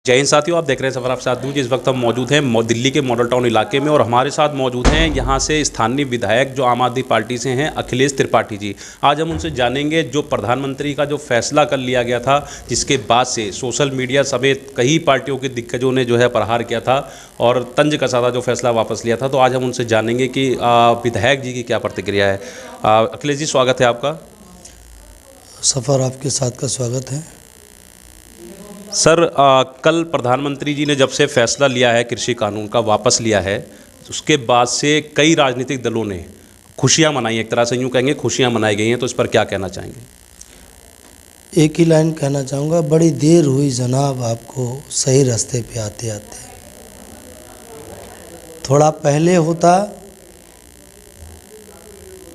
जय हिंद साथियों, आप देख रहे हैं सफर आपके साथ। जिस वक्त हम मौजूद हैं दिल्ली के मॉडल टाउन इलाके में और हमारे साथ मौजूद हैं यहाँ से स्थानीय विधायक जो आम आदमी पार्टी से हैं, अखिलेश त्रिपाठी जी। आज हम उनसे जानेंगे जो प्रधानमंत्री का जो फैसला कर लिया गया था, जिसके बाद से सोशल मीडिया समेत कई पार्टियों के दिग्गजों ने जो है प्रहार किया था और तंज कसा था, जो फैसला वापस लिया था। तो आज हम उनसे जानेंगे कि विधायक जी की क्या प्रतिक्रिया है। अखिलेश जी, स्वागत है आपका। सफ़र आपके साथ का स्वागत है सर, कल प्रधानमंत्री जी ने जब से फैसला लिया है कृषि कानून का वापस लिया है, उसके बाद से कई राजनीतिक दलों ने खुशियां मनाई, एक तरह से यूँ कहेंगे खुशियां मनाई गई हैं। तो इस पर क्या कहना चाहेंगे? एक ही लाइन कहना चाहूँगा, बड़ी देर हुई जनाब आपको सही रास्ते पे आते आते। थोड़ा पहले होता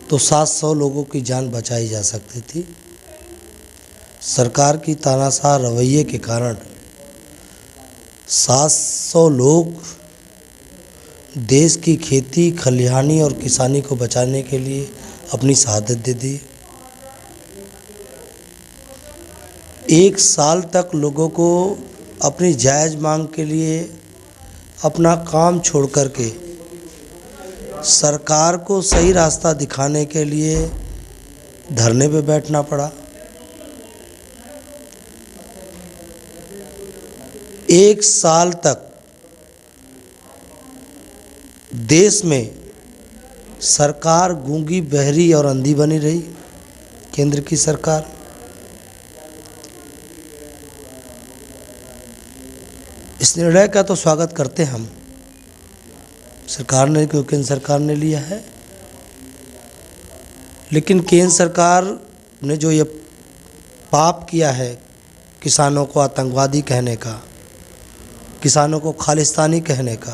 तो 700 लोगों की जान बचाई जा सकती थी। सरकार की तानाशाह रवैये के कारण 700 लोग देश की खेती, खलिहानी और किसानी को बचाने के लिए अपनी शहादत दे दी। 1 साल तक लोगों को अपनी जायज़ मांग के लिए अपना काम छोड़ कर के सरकार को सही रास्ता दिखाने के लिए धरने पे बैठना पड़ा। 1 साल तक देश में सरकार गूंगी, बहरी और अंधी बनी रही, केंद्र की सरकार। इस निर्णय का तो स्वागत करते हैं हम, सरकार ने, क्योंकि केंद्र सरकार ने लिया है। लेकिन केंद्र सरकार ने जो ये पाप किया है, किसानों को आतंकवादी कहने का, किसानों को खालिस्तानी कहने का,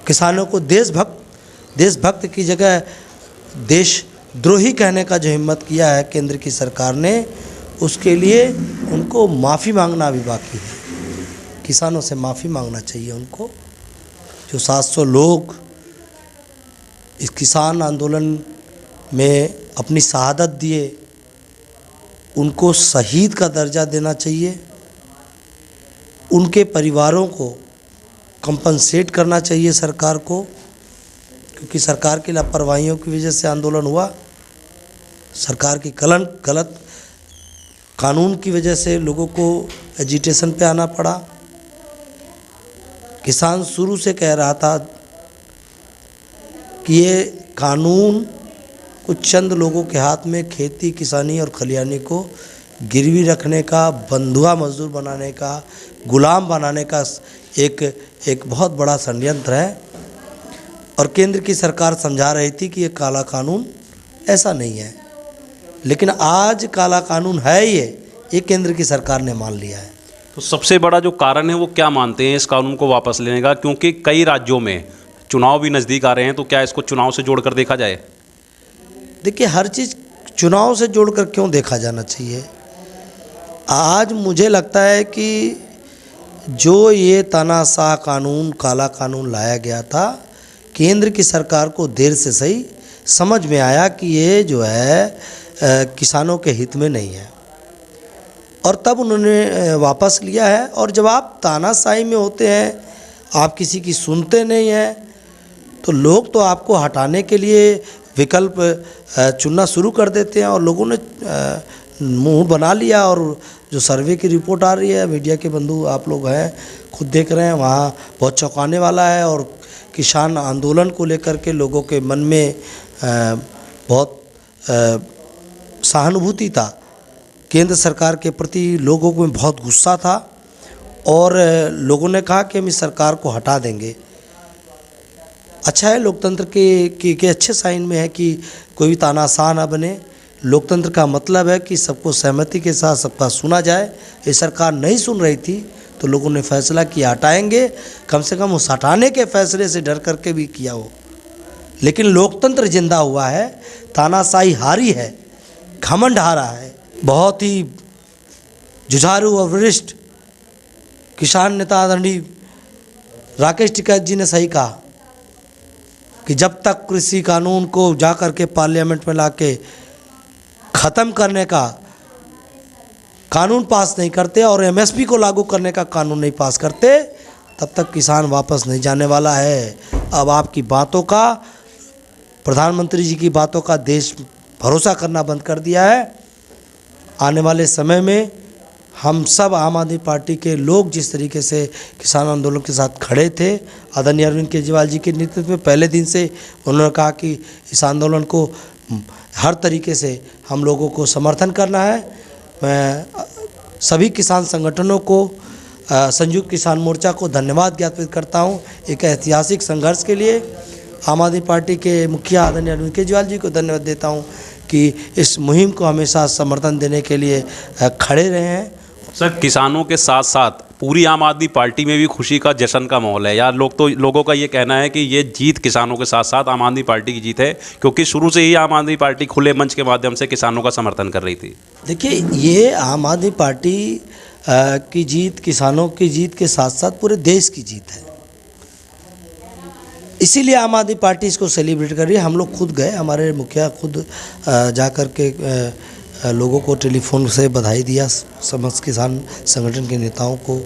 किसानों को देशभक्त की जगह देशद्रोही कहने का जो हिम्मत किया है केंद्र की सरकार ने, उसके लिए उनको माफ़ी मांगना भी बाकी है। किसानों से माफ़ी मांगना चाहिए उनको। जो 700 लोग इस किसान आंदोलन में अपनी शहादत दिए, उनको शहीद का दर्जा देना चाहिए। उनके परिवारों को कंपनसेट करना चाहिए सरकार को, क्योंकि सरकार की लापरवाहियों की वजह से आंदोलन हुआ। सरकार की गलत कानून की वजह से लोगों को एजिटेशन पे आना पड़ा। किसान शुरू से कह रहा था कि ये कानून कुछ चंद लोगों के हाथ में खेती, किसानी और खलिहानी को गिरवी रखने का, बंधुआ मजदूर बनाने का, गुलाम बनाने का एक बहुत बड़ा षड्यंत्र है। और केंद्र की सरकार समझा रही थी कि ये काला कानून ऐसा नहीं है, लेकिन आज काला कानून है ये केंद्र की सरकार ने मान लिया है। तो सबसे बड़ा जो कारण है वो क्या मानते हैं इस कानून को वापस लेने का? क्योंकि कई राज्यों में चुनाव भी नज़दीक आ रहे हैं, तो क्या इसको चुनाव से जोड़कर देखा जाए? देखिए, हर चीज़ चुनाव से जोड़कर क्यों देखा जाना चाहिए? आज मुझे लगता है कि जो ये तानाशाह कानून, काला कानून लाया गया था, केंद्र की सरकार को देर से सही समझ में आया कि ये जो है किसानों के हित में नहीं है, और तब उन्होंने वापस लिया है। और जब आप तानाशाही में होते हैं, आप किसी की सुनते नहीं हैं, तो लोग तो आपको हटाने के लिए विकल्प चुनना शुरू कर देते हैं। और लोगों ने मुंह बना लिया। और जो सर्वे की रिपोर्ट आ रही है, मीडिया के बंधु आप लोग हैं, खुद देख रहे हैं, वहाँ बहुत चौंकाने वाला है। और किसान आंदोलन को लेकर के लोगों के मन में बहुत सहानुभूति था, केंद्र सरकार के प्रति लोगों में बहुत गुस्सा था, और लोगों ने कहा कि हम इस सरकार को हटा देंगे। अच्छा है, लोकतंत्र के अच्छे साइन में है कि कोई भी तानाशाह ना बने। लोकतंत्र का मतलब है कि सबको सहमति के साथ सबका सुना जाए। ये सरकार नहीं सुन रही थी, तो लोगों ने फैसला किया हटाएंगे। कम से कम उस हटाने के फैसले से डर करके भी किया हो, लेकिन लोकतंत्र जिंदा हुआ है, तानाशाही हारी है, घमंड हारा है। बहुत ही जुझारू और वरिष्ठ किसान नेता आदरणीय राकेश टिकैत जी ने सही कहा कि जब तक कृषि कानून को जाकर के पार्लियामेंट में लाके ख़त्म करने का कानून पास नहीं करते और एमएसपी को लागू करने का कानून नहीं पास करते, तब तक किसान वापस नहीं जाने वाला है। अब आपकी बातों का, प्रधानमंत्री जी की बातों का देश भरोसा करना बंद कर दिया है। आने वाले समय में हम सब आम आदमी पार्टी के लोग जिस तरीके से किसान आंदोलन के साथ खड़े थे, आदरणीय अरविंद केजरीवाल जी के नेतृत्व में पहले दिन से उन्होंने कहा कि इस आंदोलन को हर तरीके से हम लोगों को समर्थन करना है। मैं सभी किसान संगठनों को, संयुक्त किसान मोर्चा को धन्यवाद ज्ञापित करता हूं एक ऐतिहासिक संघर्ष के लिए। आम आदमी पार्टी के मुखिया आदरणीय अरविंद केजरीवाल जी को धन्यवाद देता हूं कि इस मुहिम को हमेशा समर्थन देने के लिए खड़े रहे हैं। सर, किसानों के साथ साथ पूरी आम आदमी पार्टी में भी खुशी का जश्न का माहौल है यार। लोगों का ये कहना है कि ये जीत किसानों के साथ साथ आम आदमी पार्टी की जीत है, क्योंकि शुरू से ही आम आदमी पार्टी खुले मंच के माध्यम से किसानों का समर्थन कर रही थी। देखिए, ये आम आदमी पार्टी की जीत, किसानों की जीत के साथ साथ पूरे देश की जीत है। इसीलिए आम आदमी पार्टी इसको सेलिब्रेट कर रही है। हम लोग खुद गए, हमारे मुखिया खुद जा कर के लोगों को टेलीफोन से बधाई दिया, समस्त किसान संगठन के नेताओं को,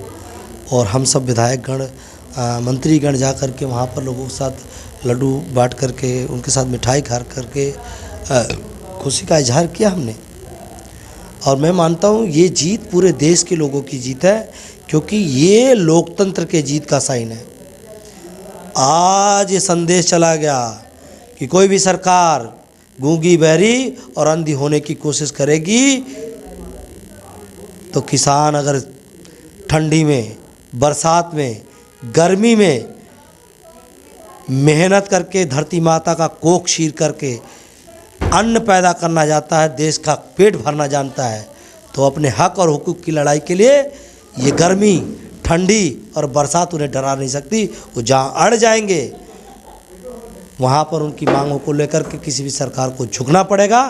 और हम सब विधायकगण, मंत्रीगण जा कर के वहाँ पर लोगों के साथ लड्डू बांट करके, उनके साथ मिठाई खा करके खुशी का इजहार किया हमने। और मैं मानता हूँ ये जीत पूरे देश के लोगों की जीत है, क्योंकि ये लोकतंत्र के जीत का साइन है। आज ये संदेश चला गया कि कोई भी सरकार गूंगी, बहरी और अंधी होने की कोशिश करेगी तो किसान अगर ठंडी में, बरसात में, गर्मी में मेहनत करके धरती माता का कोख चीर करके अन्न पैदा करना जाता है, देश का पेट भरना जानता है, तो अपने हक और हुकूक की लड़ाई के लिए ये गर्मी, ठंडी और बरसात उन्हें डरा नहीं सकती। वो जहाँ अड़ जाएंगे वहाँ पर उनकी मांगों को लेकर के किसी भी सरकार को झुकना पड़ेगा।